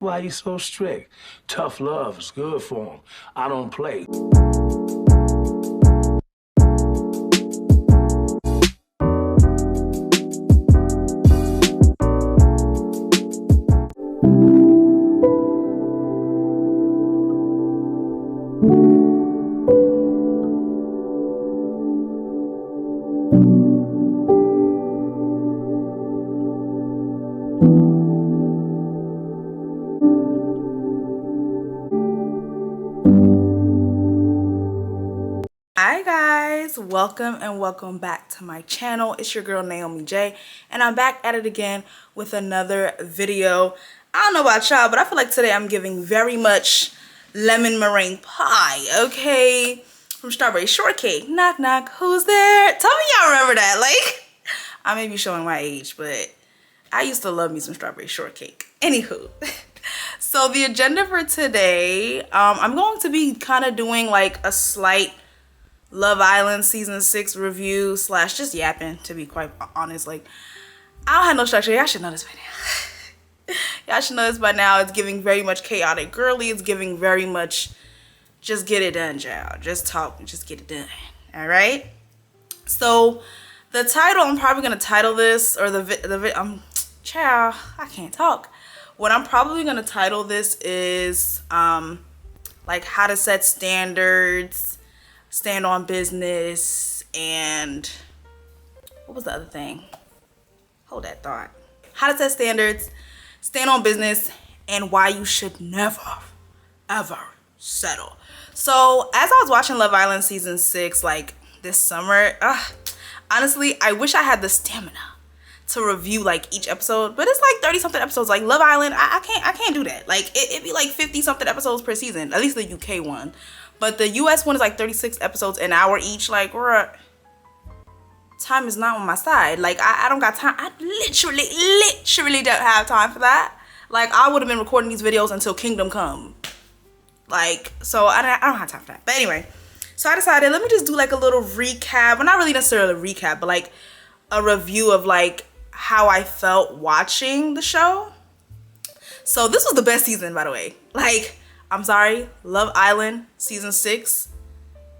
Why you so strict? Tough love is good for him. I don't play. Hi guys, welcome and welcome back to my channel. It's your girl Naomi J, and I'm back at it again with another video. I don't know about y'all, but I feel like today I'm giving very much lemon meringue pie, okay? From Strawberry Shortcake. Knock knock, who's there? Tell me y'all remember that. Like, I may be showing my age, but I used to love me some Strawberry Shortcake. Anywho. So the agenda for today, I'm going to be kind of doing like a slight Love Island season 6 review slash just yapping, to be quite honest. Like, I don't have no structure. Y'all should know this by now. Y'all should know this by now. It's giving very much chaotic girly. It's giving very much just get it done, child. Just talk, just get it done. All right. So the title, I'm probably gonna title this, or child, I can't talk. What I'm probably gonna title this is like how to set standards, stand on business, and what was the other thing? Hold that thought. How to set standards, stand on business, and why you should never, ever settle. So as I was watching Love Island season 6, like this summer, honestly, I wish I had the stamina to review like each episode, but it's like 30 something episodes. Like Love Island, I can't do that. Like it'd be like 50 something episodes per season, at least the UK one. But the US one is like 36 episodes, an hour each. Like, time is not on my side. Like, I don't got time. I literally don't have time for that. Like, I would have been recording these videos until Kingdom Come. Like, so I don't have time for that. But anyway, so I decided, let me just do like a little recap. Well, not really necessarily a recap, but like a review of like how I felt watching the show. So this was the best season, by the way. Like, I'm sorry, Love Island season 6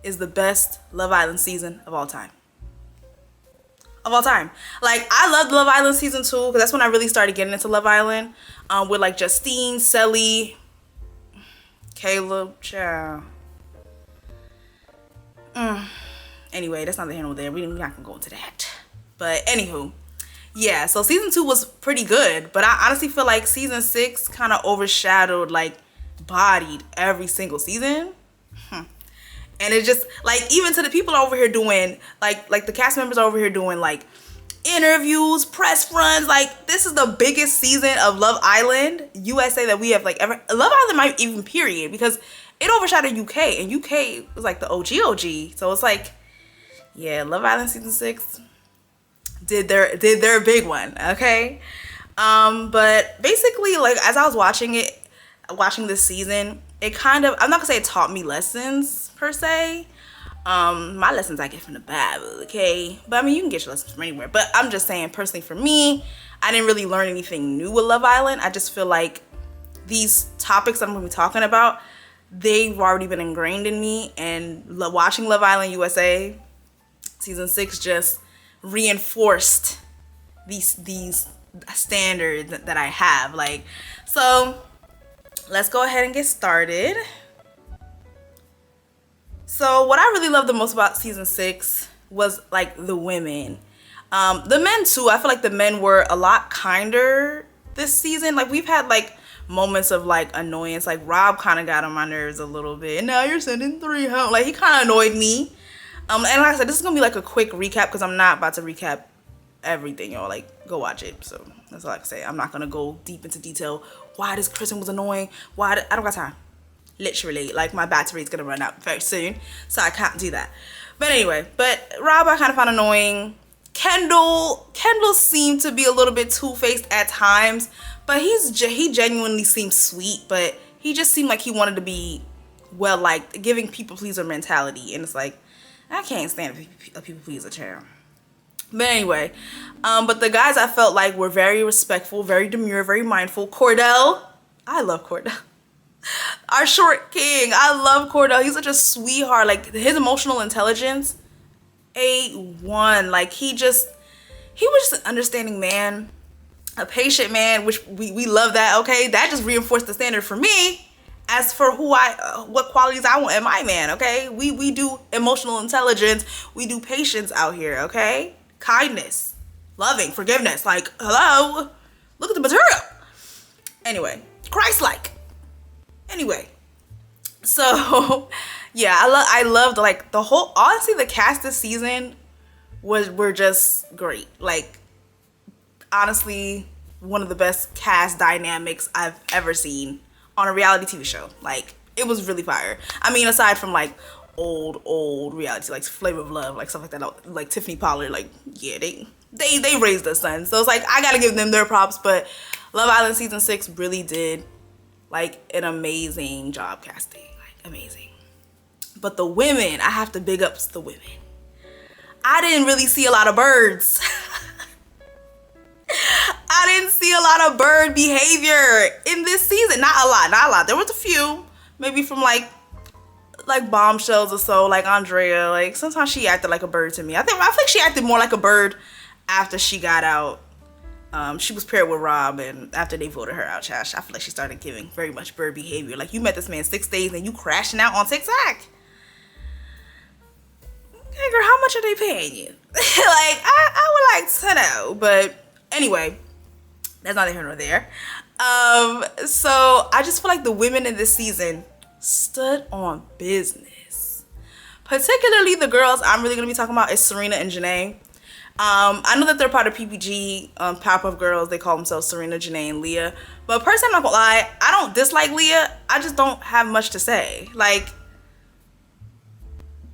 is the best Love Island season of all time. Of all time. Like, I loved Love Island season 2 because that's when I really started getting into Love Island. With like Justine, Celly, Caleb, child. Anyway, that's neither here nor there. We're not gonna go into that. But anywho, yeah, so season 2 was pretty good, but I honestly feel like season 6 kind of overshadowed, like, bodied every single season. And it's just like, even to the people over here doing like the cast members over here doing like interviews, press runs, like this is the biggest season of Love Island USA that we have like ever. Love Island might even period, because it overshadowed UK, and UK was like the OG. So it's like, yeah, Love Island season 6 did their big one, okay? But basically, like, as I was watching this season, it kind of, I'm not gonna say it taught me lessons per se. My lessons I get from the Bible, okay? But I mean, you can get your lessons from anywhere. But I'm just saying, personally for me, I didn't really learn anything new with Love Island. I just feel like these topics I'm gonna be talking about, they've already been ingrained in me. And watching Love Island USA season 6 just reinforced these standards that I have. Like, so let's go ahead and get started. So what I really loved the most about season 6 was like the women. The men too. I feel like the men were a lot kinder this season. Like, we've had like moments of like annoyance. Like, Rob kind of got on my nerves a little bit. Now you're sending 3 home. Like, he kind of annoyed me. And like I said, this is gonna be like a quick recap because I'm not about to recap everything, y'all. Like, go watch it. So that's all I can say. I'm not gonna go deep into detail why this Kristen was annoying. I don't got time. Literally, like, my battery is gonna run out very soon, so I can't do that. But anyway, Rob I kind of found annoying. Kendall seemed to be a little bit two-faced at times, but he genuinely seemed sweet, but he just seemed like he wanted to be well, like, giving people pleaser mentality, and it's like, I can't stand a people pleaser, child. But anyway, but the guys I felt like were very respectful, very demure, very mindful. Cordell, I love Cordell. Our short king. I love Cordell. He's such a sweetheart. Like, his emotional intelligence, A1. Like, he was just an understanding man, a patient man, which we love that. Okay, that just reinforced the standard for me as for what qualities I want in my man. Okay, we do emotional intelligence, we do patience out here. Okay, kindness, loving, forgiveness. Like, hello, look at the material. Anyway, Christ-like. Anyway, so yeah, I loved like the whole, honestly, the cast this season were just great. Like, honestly, one of the best cast dynamics I've ever seen on a reality TV show. Like, it was really fire. I mean, aside from like old reality, like Flavor of Love, like stuff like that, like Tiffany Pollard, like, yeah, they raised the son. So it's like, I gotta give them their props. But Love Island season 6 really did like an amazing job casting, like amazing. But the women, I have to big up the women. I didn't really see a lot of birds. I didn't see a lot of bird behavior in this season. Not a lot. There was a few, maybe from like bombshells or so, like Andrea. Like, sometimes she acted like a bird to me. I think she acted more like a bird after she got out. She was paired with Rob, and after they voted her out, I feel like she started giving very much bird behavior. Like, you met this man 6 days and you crashing out on TikTok. Hey girl, how much are they paying you? Like, I would like to know. But anyway, that's neither here nor there. So I just feel like the women in this season stood on business. Particularly the girls I'm really gonna be talking about is Serena and Janae. I know that they're part of PPG, Powerpuff Girls. They call themselves Serena, Janae, and Leah. But personally, I'm not gonna lie, I don't dislike Leah. I just don't have much to say. Like,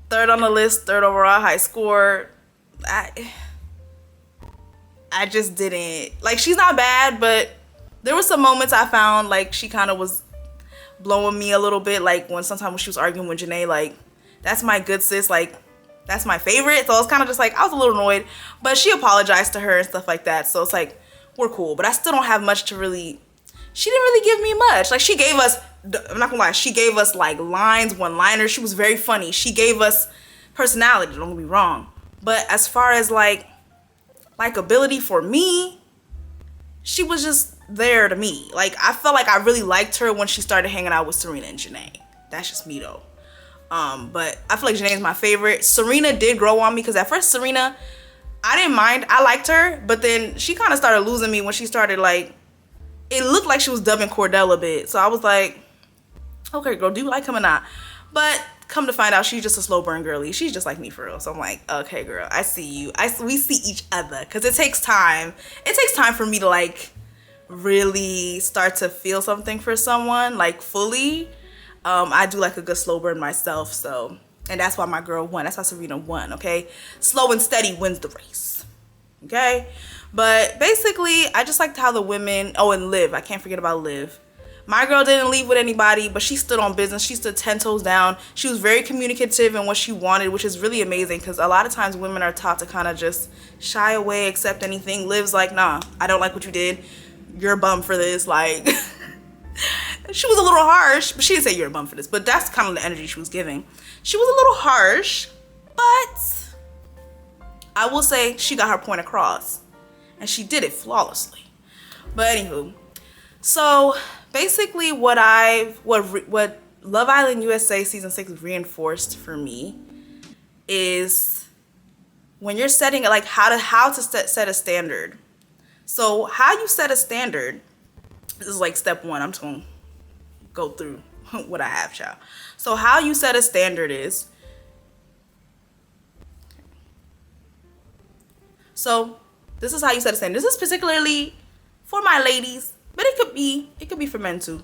3rd on the list, 3rd overall high score. I just didn't, like, she's not bad, but there were some moments I found like she kind of was blowing me a little bit. Like, sometimes when she was arguing with Janae, like, that's my good sis, like, that's my favorite. So I was kind of just like, I was a little annoyed, but she apologized to her and stuff like that. So it's like, we're cool, but I still don't have much to really, she didn't really give me much. Like, she gave us, I'm not gonna lie, she gave us like lines, one-liners. She was very funny. She gave us personality, don't get me wrong. But as far as like likability for me, she was just there to me. Like, I felt like I really liked her when she started hanging out with Serena and Janae. That's just me though. But I feel like Janae is my favorite. Serena did grow on me, because at first Serena, I didn't mind. I liked her, but then she kind of started losing me when she started, like, it looked like she was dubbing Cordell a bit. So I was like, okay, girl, do you like him or not? But come to find out, she's just a slow burn girly. She's just like me for real. So I'm like, okay, girl, I see you. We see each other, because it takes time. It takes time for me to like really start to feel something for someone, like, fully. I do like a good slow burn myself, so, and that's why my girl won. That's why Serena won, okay? Slow and steady wins the race, okay? But basically, I just liked how the women, oh, and Liv, I can't forget about Liv. My girl didn't leave with anybody, but she stood on business. She stood 10 toes down. She was very communicative in what she wanted, which is really amazing, because a lot of times women are taught to kind of just shy away, accept anything. Liv's like, nah, I don't like what you did. You're a bum for this, like... She was a little harsh, but she didn't say you're a bum for this, but that's kind of the energy she was giving. She was a little harsh, but I will say she got her point across, and she did it flawlessly. But anywho, so basically what Love Island USA season 6 reinforced for me is when you're setting, like, how to set a standard. So how you set a standard, this is like step 1. I'm just gonna go through what I have, child. So how you set a standard is, so this is how you set a standard. This is particularly for my ladies, but it could be for men too.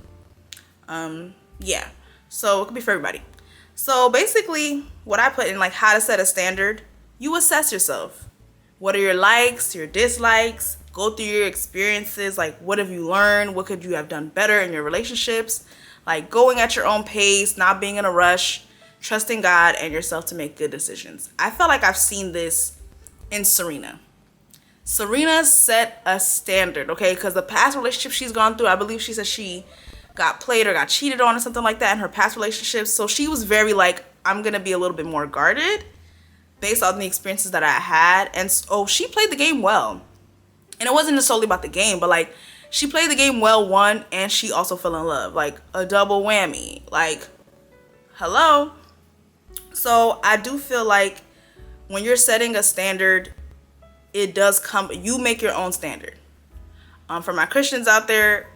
Yeah, so it could be for everybody. So basically what I put in, like, how to set a standard, you assess yourself. What are your likes, your dislikes? Go through your experiences, like, what have you learned? What could you have done better in your relationships? Like, going at your own pace, not being in a rush, trusting God and yourself to make good decisions. I felt like I've seen this in Serena. Serena set a standard, okay? Because the past relationship she's gone through, I believe she said she got played or got cheated on or something like that in her past relationships. So she was very like, I'm gonna be a little bit more guarded based on the experiences that I had. And so she played the game well. And it wasn't just solely about the game, but like she played the game well, one, and she also fell in love. Like a double whammy. Like, hello. So I do feel like when you're setting a standard, it does come, you make your own standard. For my Christians out there,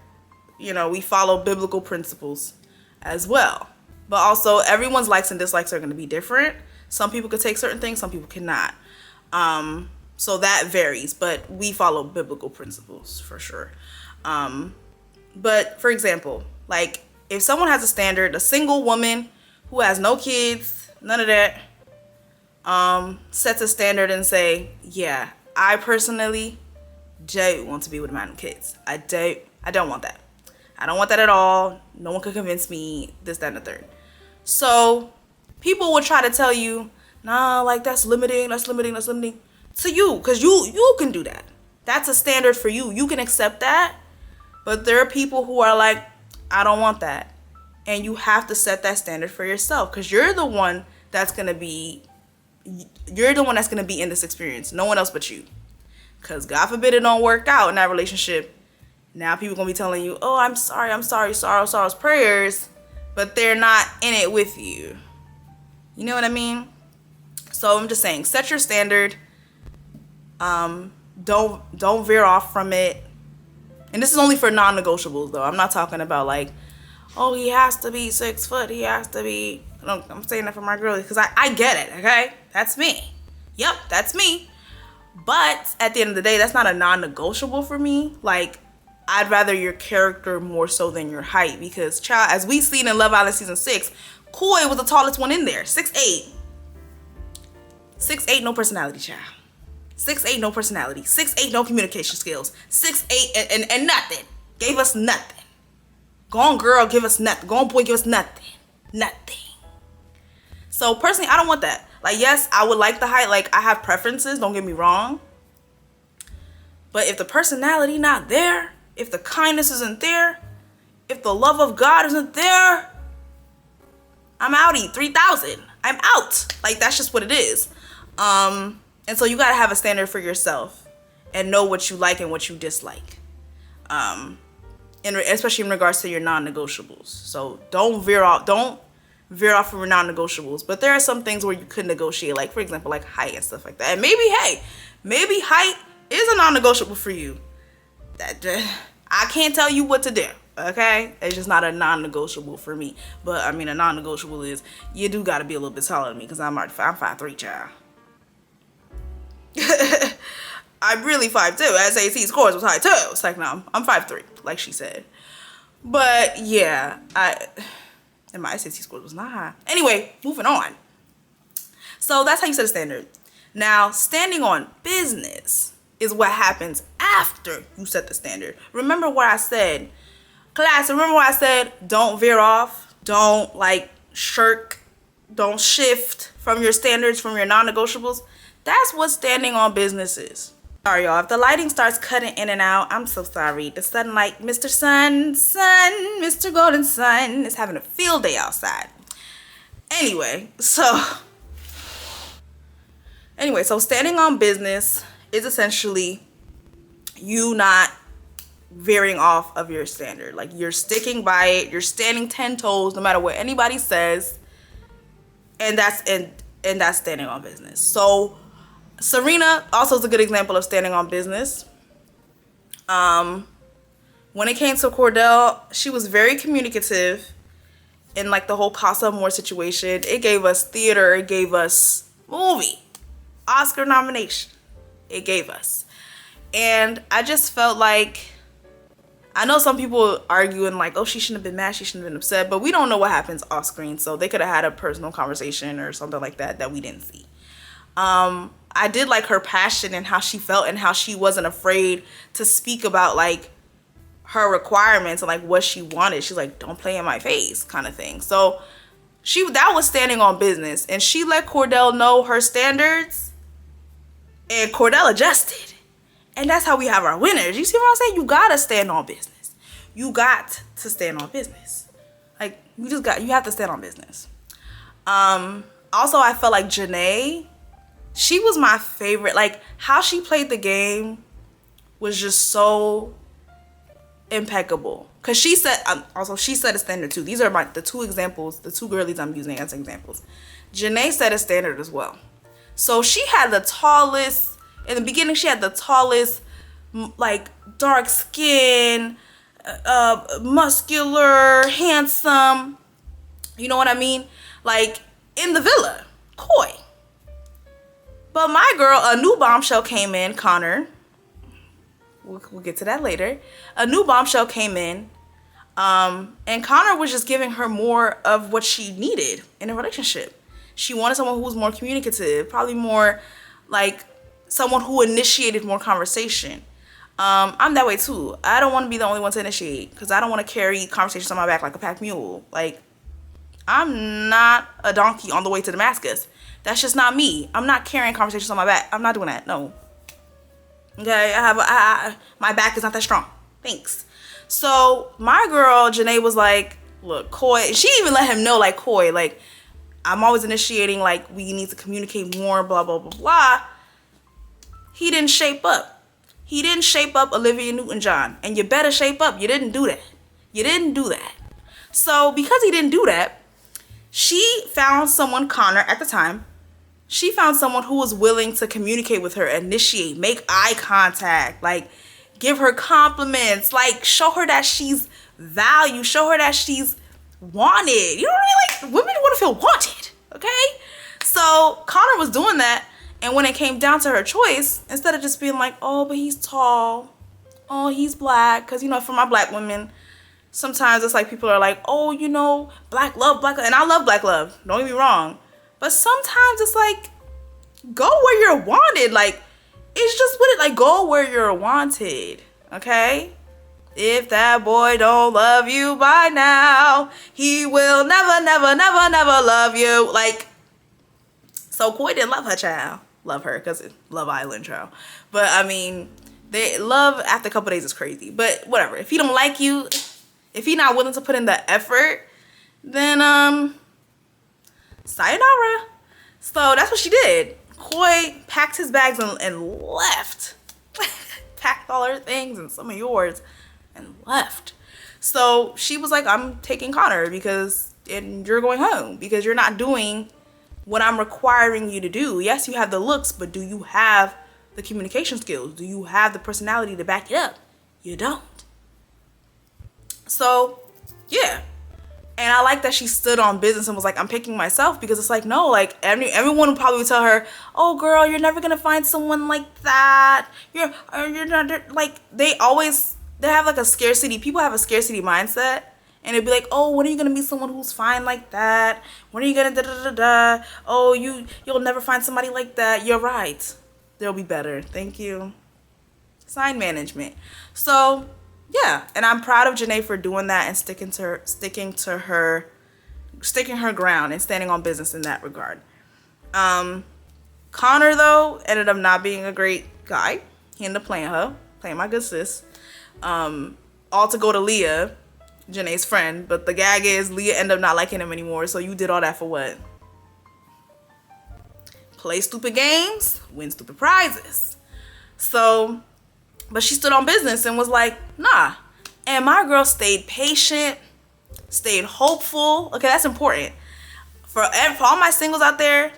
you know, we follow biblical principles as well. But also everyone's likes and dislikes are going to be different. Some people could take certain things, some people cannot. So that varies, but we follow biblical principles for sure. But for example, like if someone has a standard, a single woman who has no kids, none of that, sets a standard and say, yeah, I personally don't want to be with a man with kids. I don't want that. I don't want that at all. No one could convince me, this, that, and the third. So people will try to tell you, nah, like that's limiting to you, because you can do that. That's a standard for you. You can accept that. But there are people who are like, I don't want that. And you have to set that standard for yourself, because you're the one that's going to be in this experience. No one else but you. Because God forbid it don't work out in that relationship. Now people going to be telling you, oh, I'm sorry, sorrow's prayers. But they're not in it with you. You know what I mean? So I'm just saying, set your standard. Don't veer off from it. And this is only for non-negotiables though. I'm not talking about like, oh, he has to be 6 foot. He has to be, I'm saying that for my girlies because I get it, okay? That's me. Yep, that's me. But at the end of the day, that's not a non-negotiable for me. Like, I'd rather your character more so than your height, because child, as we seen in Love Island season 6, Koi was the tallest one in there, 6'8". 6'8", no personality, child. 6'8", no personality. 6'8", no communication skills. 6'8", and nothing. Gave us nothing. Go on, girl, give us nothing. Go on, boy, give us nothing. Nothing. So personally, I don't want that. Like, yes, I would like the height. Like, I have preferences, don't get me wrong. But if the personality not there, if the kindness isn't there, if the love of God isn't there, I'm outie. 3,000. I'm out. Like, that's just what it is. And so you gotta have a standard for yourself and know what you like and what you dislike. Especially in regards to your non-negotiables. So don't veer off from your non-negotiables. But there are some things where you could negotiate, like for example, like height and stuff like that. And maybe height is a non-negotiable for you. I can't tell you what to do. Okay, it's just not a non-negotiable for me. But I mean, a non-negotiable is you do got to be a little bit taller than me, because I'm 5'3", child. I'm really 5'2". SAT scores was high too. It's like, no, I'm 5'3", like she said. But yeah, and my SAT scores was not high. Anyway, moving on. So that's how you set a standard. Now, standing on business is what happens after you set the standard. Remember what I said. Class, remember what I said? Don't veer off. Don't like shirk. Don't shift from your standards, from your non-negotiables. That's what standing on business is. Sorry, y'all. If the lighting starts cutting in and out, I'm so sorry. The sunlight, Mr. Mr. Golden Sun is having a field day outside. Anyway, so standing on business is essentially you not veering off of your standard. Like, you're sticking by it. You're standing 10 toes no matter what anybody says. And that's standing on business. So Serena also is a good example of standing on business. When it came to Cordell, she was very communicative in like the whole Casa Amor situation. It gave us theater. It gave us movie. Oscar nomination. It gave us. And I just felt like, I know some people arguing like, oh, she shouldn't have been mad, she shouldn't have been upset, but we don't know what happens off screen, so they could have had a personal conversation or something like that we didn't see. I did like her passion and how she felt and how she wasn't afraid to speak about like her requirements and like what she wanted. She's like, don't play in my face kind of thing. So that was standing on business, and she let Cordell know her standards, and Cordell adjusted. And that's how we have our winners. You see what I'm saying? You gotta stand on business. you got to stand on business. Like, you have to stand on business. Also, I felt like Janae, she was my favorite. Like, how she played the game was just so impeccable. Because she set a standard too. These are the two examples, the two girlies I'm using as examples. Janae set a standard as well. So she had the tallest, in the beginning she had the tallest, like, dark skin, muscular, handsome, you know what I mean? Like, in the villa, Coy. But my girl, a new bombshell came in, Connor. We'll get to that later. A new bombshell came in, and Connor was just giving her more of what she needed in a relationship. She wanted someone who was more communicative, probably more like someone who initiated more conversation. I'm that way too. I don't want to be the only one to initiate, because I don't want to carry conversations on my back like a pack mule. Like, I'm not a donkey on the way to Damascus. That's just not me. I'm not carrying conversations on my back. I'm not doing that. No. Okay, my back is not that strong. Thanks. So my girl Janae was like, look, Coy. She even let him know, like, Coy, like, I'm always initiating. Like, we need to communicate more. Blah blah blah blah. He didn't shape up. He didn't shape up Olivia Newton-John, and you better shape up. You didn't do that. You didn't do that. So because he didn't do that, she found someone, Connor at the time. She found someone who was willing to communicate with her, initiate, make eye contact, like, give her compliments, like, show her that she's valued, show her that she's wanted. You know what I mean? Like, women want to feel wanted, okay? So Connor was doing that, and when it came down to her choice, instead of just being like, oh, but he's tall, oh, he's black, because, you know, for my black women, sometimes it's like people are like, oh, you know, black love, and I love black love, don't get me wrong. But sometimes it's like, go where you're wanted. Like, it's just with it, like, go where you're wanted, okay? If that boy don't love you by now, he will never, never, never, never love you. Like, so Coy didn't love her child. Love her, because it's Love Island child. But, I mean, love after a couple days is crazy. But whatever. If he don't like you, if he not willing to put in the effort, then, sayonara. So that's what she did. Coy packed his bags and left. Packed all her things and some of yours and left. So she was like, I'm taking Connor and you're going home because you're not doing what I'm requiring you to do. Yes, you have the looks, but do you have the communication skills? Do you have the personality to back it up? You don't. So, yeah. And I like that she stood on business and was like, I'm picking myself, because it's like, no, like, everyone would probably tell her, oh, girl, you're never going to find someone like that. You're not, like, they have like a scarcity. People have a scarcity mindset. And it'd be like, oh, when are you going to meet someone who's fine like that? When are you going to da-da-da-da? Oh, you'll never find somebody like that. You're right. They'll be better. Thank you. Sign management. So, yeah, and I'm proud of Janae for doing that and sticking her ground and standing on business in that regard. Connor, though, ended up not being a great guy. He ended up playing my good sis. All to go to Leah, Janae's friend, but the gag is Leah ended up not liking him anymore. So you did all that for what? Play stupid games, win stupid prizes. So, but she stood on business and was like, nah. And my girl stayed patient, stayed hopeful. Okay, that's important. For all my singles out there,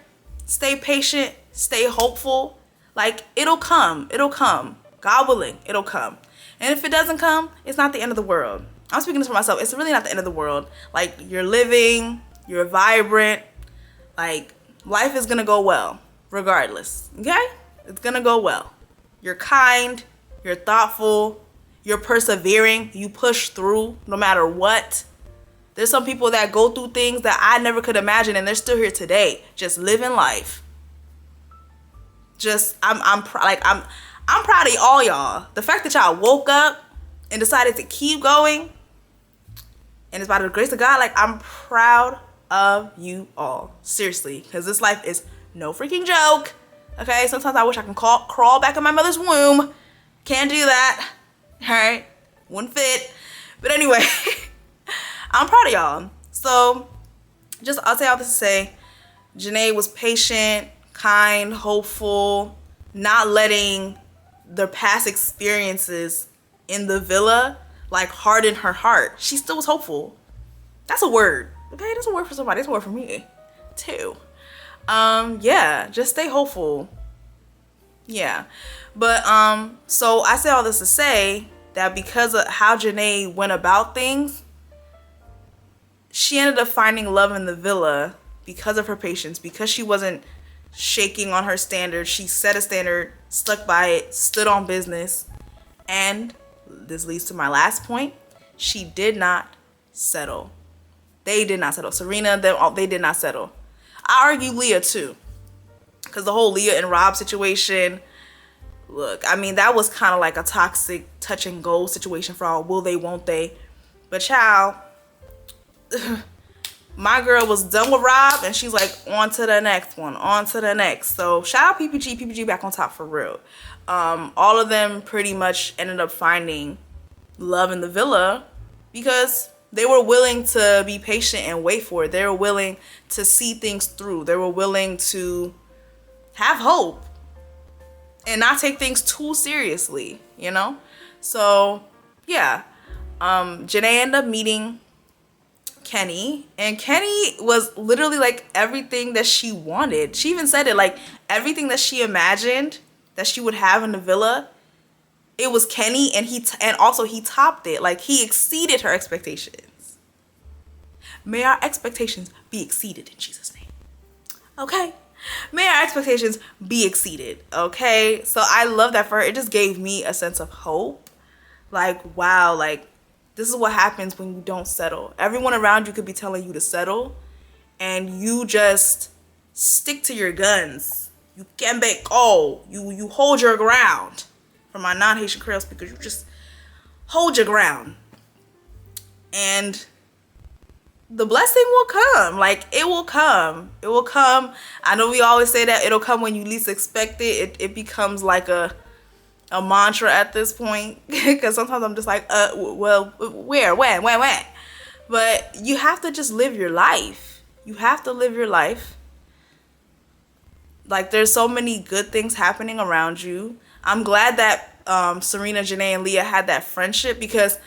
stay patient, stay hopeful. Like, it'll come. It'll come. God willing, it'll come. And if it doesn't come, it's not the end of the world. I'm speaking this for myself. It's really not the end of the world. Like, you're living, you're vibrant. Like, life is going to go well, regardless. Okay? It's going to go well. You're kind. You're thoughtful. You're persevering. You push through no matter what. There's some people that go through things that I never could imagine, and they're still here today, just living life. I'm proud of all y'all. The fact that y'all woke up and decided to keep going, and it's by the grace of God, like, I'm proud of you all. Seriously, because this life is no freaking joke. Okay, sometimes I wish I can crawl back in my mother's womb. Can't do that. All right, wouldn't fit. But anyway, I'm proud of y'all. So I'll say all this to say, Janae was patient, kind, hopeful, not letting their past experiences in the villa like harden her heart. She still was hopeful. That's a word. Okay, that's a word for somebody. It's a word for me too. Yeah, just stay hopeful. Yeah. But so I say all this to say that because of how Janae went about things, she ended up finding love in the villa because of her patience, because she wasn't shaking on her standard. She set a standard, stuck by it, stood on business. And this leads to my last point. She did not settle. They did not settle. Serena, they did not settle. I argue Leah too, because the whole Leah and Rob situation, look, I mean, that was kind of like a toxic touch and go situation for all will they, won't they. But child, my girl was done with Rob and she's like, on to the next one, on to the next. So shout out PPG back on top for real. All of them pretty much ended up finding love in the villa because they were willing to be patient and wait for it. They were willing to see things through. They were willing to have hope and not take things too seriously, you know? So yeah, Janae ended up meeting Kenny, and Kenny was literally like everything that she wanted. She even said it, like everything that she imagined that she would have in the villa, it was Kenny, and also he topped it. Like he exceeded her expectations. May our expectations be exceeded in Jesus' name. Okay. May our expectations be exceeded. Okay. So I love that for her. It just gave me a sense of hope. Like, wow, like this is what happens when you don't settle. Everyone around you could be telling you to settle, and you just stick to your guns. You can't be cold. You hold your ground. For my non-Haitian Creole speakers, you just hold your ground. And the blessing will come. Like, it will come. It will come. I know we always say that it'll come when you least expect it. It becomes like a mantra at this point. Because sometimes I'm just like, well, where, when? But you have to just live your life. You have to live your life. Like, there's so many good things happening around you. I'm glad that Serena, Janae, and Leah had that friendship, because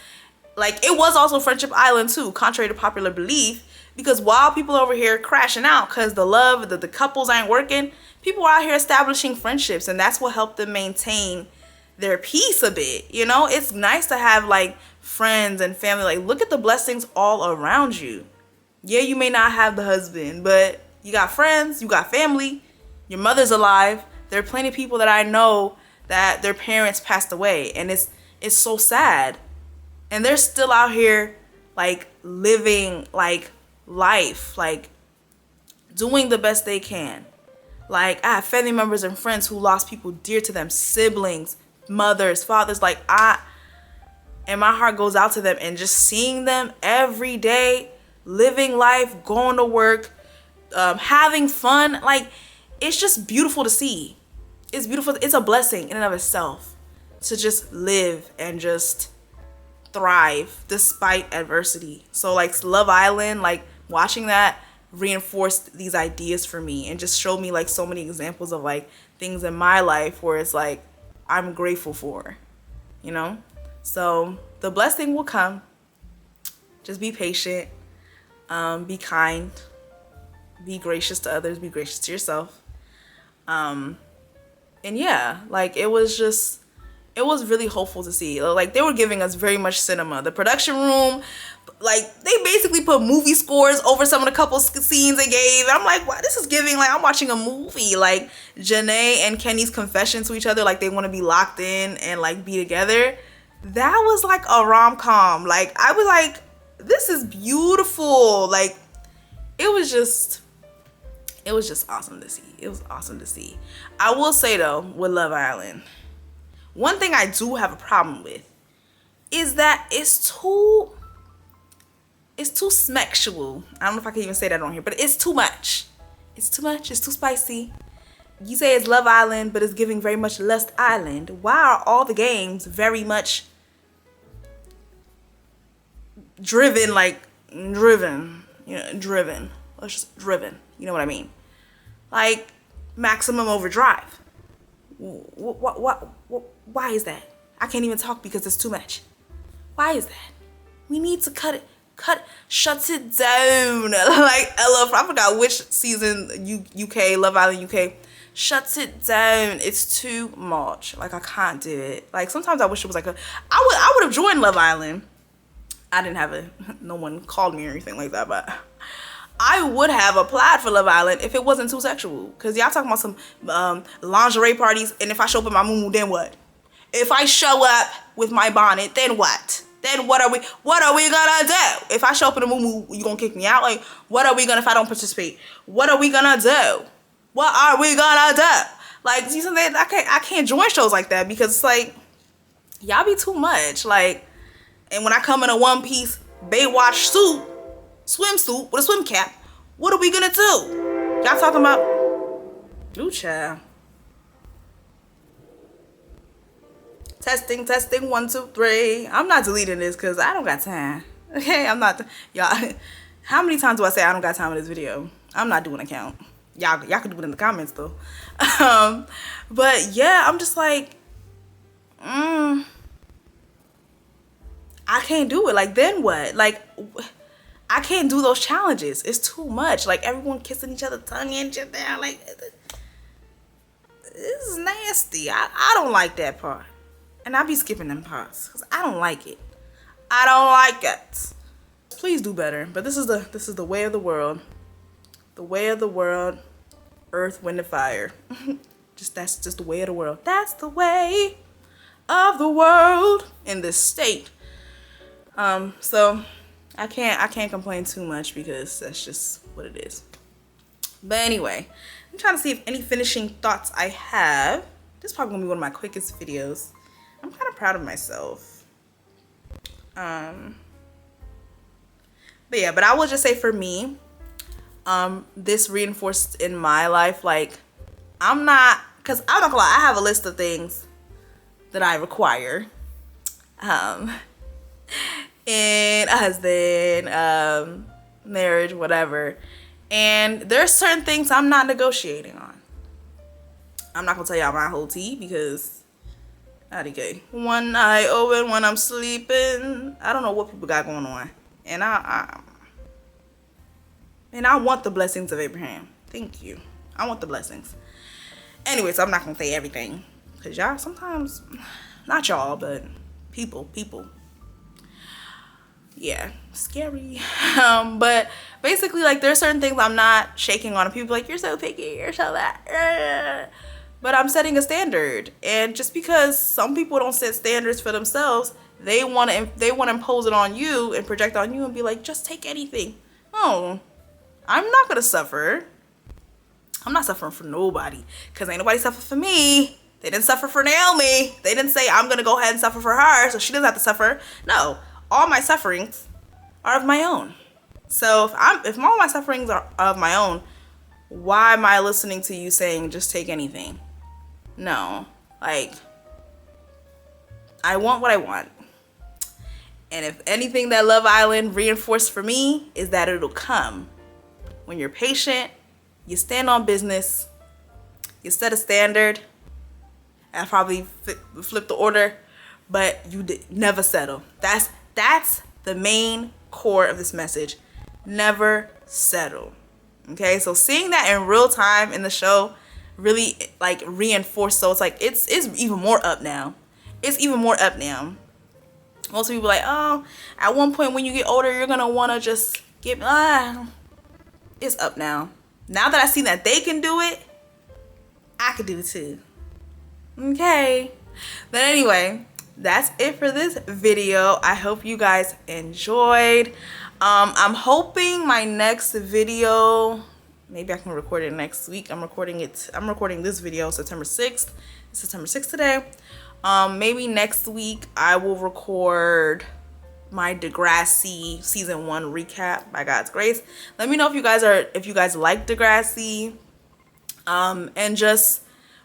like it was also Friendship Island too, contrary to popular belief, because while people are over here crashing out because the couples ain't working, people are out here establishing friendships, and that's what helped them maintain their peace a bit. You know, it's nice to have like friends and family. Like, look at the blessings all around you. Yeah, you may not have the husband, but you got friends, you got family, your mother's alive. There are plenty of people that I know that their parents passed away, and it's so sad, and they're still out here like living like life, like doing the best they can. Like, I have family members and friends who lost people dear to them, siblings, mothers, fathers. Like, and my heart goes out to them, and just seeing them every day living life, going to work, having fun, like it's just beautiful to see. It's beautiful. It's a blessing in and of itself to just live and just thrive despite adversity. So like Love Island, like watching that reinforced these ideas for me and just showed me like so many examples of like things in my life where it's like I'm grateful for, you know? So the blessing will come. Just be patient, be kind, be gracious to others, be gracious to yourself. And yeah, like it was really hopeful to see. Like, they were giving us very much cinema. The production room, like they basically put movie scores over some of the couple scenes they gave. And I'm like, wow, this is giving, like I'm watching a movie. Like Janae and Kenny's confession to each other, like they want to be locked in and like be together. That was like a rom-com. Like, I was like, this is beautiful. Like, it was just awesome to see. It was awesome to see. I will say though, with Love Island, one thing I do have a problem with is that it's too smexual. I don't know if I can even say that on here, but it's too much. It's too much. It's too spicy. You say it's Love Island, but it's giving very much Lust Island. Why are all the games very much driven, like driven, you know, driven. Let's just driven. You know what I mean? Like maximum overdrive. Why is that? I can't even talk because it's too much. Why is that? We need to shut it down. Like Ella, I forgot which season, UK, Love Island UK, shuts it down. It's too much. Like I can't do it. Like sometimes I wish it was like I would have joined Love Island. I didn't have no one called me or anything like that, but I would have applied for Love Island if it wasn't too sexual. Cause y'all talking about some lingerie parties, and if I show up in my muumuu, then what? If I show up with my bonnet, then what? Then what are we gonna do? If I show up in a muumuu, you gonna kick me out? Like, what are we gonna if I don't participate? What are we gonna do? What are we gonna do? Like, I can't join shows like that because it's like y'all be too much. Like, and when I come in a one piece Baywatch suit, swimsuit with a swim cap, what are we gonna do? Y'all talking about? Ooh, child. Testing, 1, 2, 3. I'm not deleting this because I don't got time. Okay, I'm not. Y'all, how many times do I say I don't got time in this video? I'm not doing a count. Y'all can do it in the comments though. But yeah, I'm just like, I can't do it. Like, then what? Like, I can't do those challenges. It's too much. Like, everyone kissing each other, tongue in shit down. Like, this is nasty. I don't like that part. And I be skipping them parts because I don't like it. I don't like it. Please do better. But this is the way of the world. The way of the world. Earth, wind, and fire. That's just the way of the world. That's the way of the world in this state. So I can't complain too much because that's just what it is. But anyway, I'm trying to see if any finishing thoughts I have. This is probably gonna be one of my quickest videos. I'm kind of proud of myself. But yeah, but I will just say for me, this reinforced in my life, like, because I'm not gonna lie, I have a list of things that I require. In a husband, marriage, whatever. And there's certain things I'm not negotiating on. I'm not gonna tell y'all my whole tea because one eye open when I'm sleeping. I don't know what people got going on. And I want the blessings of Abraham. Thank you. I want the blessings. Anyways, I'm not gonna say everything. Cause y'all sometimes, not y'all, but people. Yeah, scary. But basically, like, there's certain things I'm not shaking on. And people are like, you're so picky, you're so that. But I'm setting a standard. And just because some people don't set standards for themselves, they want to impose it on you and project on you and be like, just take anything. No, I'm not going to suffer. I'm not suffering for nobody. Because ain't nobody suffer for me. They didn't suffer for Naomi. They didn't say, I'm going to go ahead and suffer for her so she doesn't have to suffer. No, all my sufferings are of my own. So if all my sufferings are of my own, why am I listening to you saying just take anything? No, like, I want what I want. And if anything that Love Island reinforced for me is that it'll come. When you're patient, you stand on business, you set a standard. I probably flip the order, but you never settle. That's the main core of this message. Never settle. Okay, so seeing that in real time in the show really, like, reinforced. So it's like it's even more up now. It's even more up now. Most people are like, oh, at one point when you get older, you're gonna want to just get. It's up now. Now that I see that they can do it, I could do it too. Okay. But anyway, that's it for this video. I hope you guys enjoyed. I'm hoping my next video, maybe I can record it next week. I'm recording this video September 6th. It's September 6th today. Maybe next week I will record my Degrassi season 1 recap by God's grace. Let me know if you guys like Degrassi, and just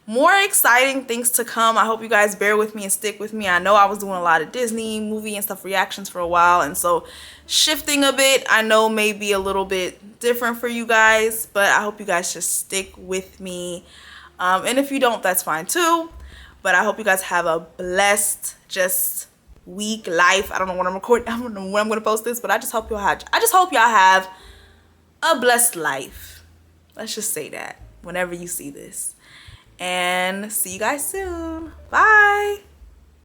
more exciting things to come. I hope you guys bear with me and stick with me. I know I was doing a lot of Disney movie and stuff reactions for a while, and so shifting a bit I know may be a little bit different for you guys, but I hope you guys just stick with me. And if you don't, that's fine too. But I hope you guys have a blessed just week, life. I don't know when I'm recording. I don't know when I'm gonna post this, but I just hope y'all have a blessed life. Let's just say that whenever you see this. And see you guys soon. Bye.